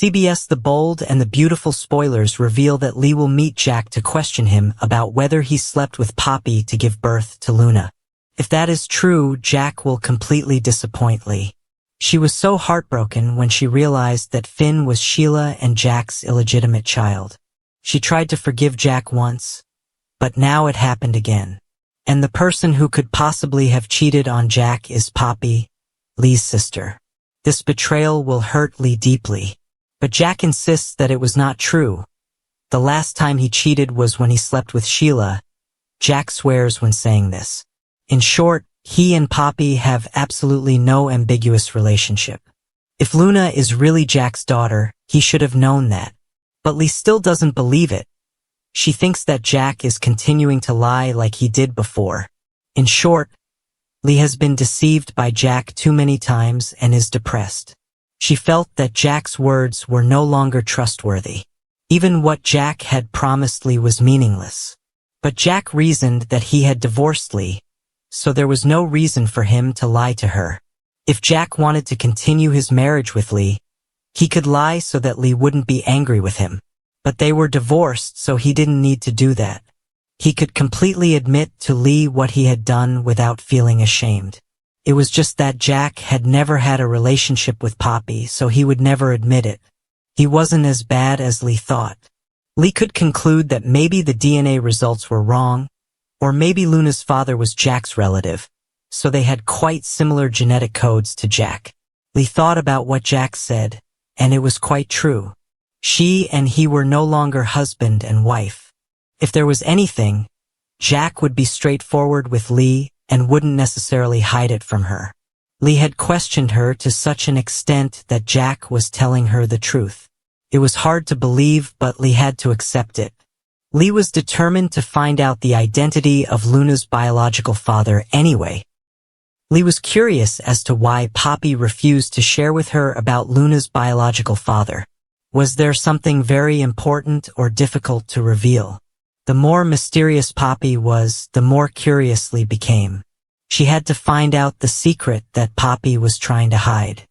CBS The Bold and the beautiful spoilers reveal that Lee will meet Jack to question him about whether he slept with Poppy to give birth to Luna. If that is true, Jack will completely disappoint Lee. She was so heartbroken when she realized that Finn was Sheila and Jack's illegitimate child. She tried to forgive Jack once, but now it happened again. And the person who could possibly have cheated on Jack is Poppy, Lee's sister. This betrayal will hurt Lee deeply. But Jack insists that it was not true. The last time he cheated was when he slept with Sheila. Jack swears when saying this. In short, he and Poppy have absolutely no ambiguous relationship. If Luna is really Jack's daughter, he should have known that. But Lee still doesn't believe it. She thinks that Jack is continuing to lie like he did before. In short, Lee has been deceived by Jack too many times and is depressed. She felt that Jack's words were no longer trustworthy. Even what Jack had promised Lee was meaningless. But Jack reasoned that he had divorced Lee, so there was no reason for him to lie to her. If Jack wanted to continue his marriage with Lee, he could lie so that Lee wouldn't be angry with him. But they were divorced, so he didn't need to do that. He could completely admit to Lee what he had done without feeling ashamed. It was just that Jack had never had a relationship with Poppy, so he would never admit it. He wasn't as bad as Lee thought. Lee could conclude that maybe the DNA results were wrong, or maybe Luna's father was Jack's relative, so they had quite similar genetic codes to Jack. Lee thought about what Jack said, and it was quite true. She and he were no longer husband and wife. If there was anything, Jack would be straightforward with Lee and wouldn't necessarily hide it from her. Lee had questioned her to such an extent that Jack was telling her the truth. It was hard to believe, but Lee had to accept it. Lee was determined to find out the identity of Luna's biological father anyway. Lee was curious as to why Poppy refused to share with her about Luna's biological father. Was there something very important or difficult to reveal? The more mysterious Poppy was, the more curious Lee became. She had to find out the secret that Poppy was trying to hide.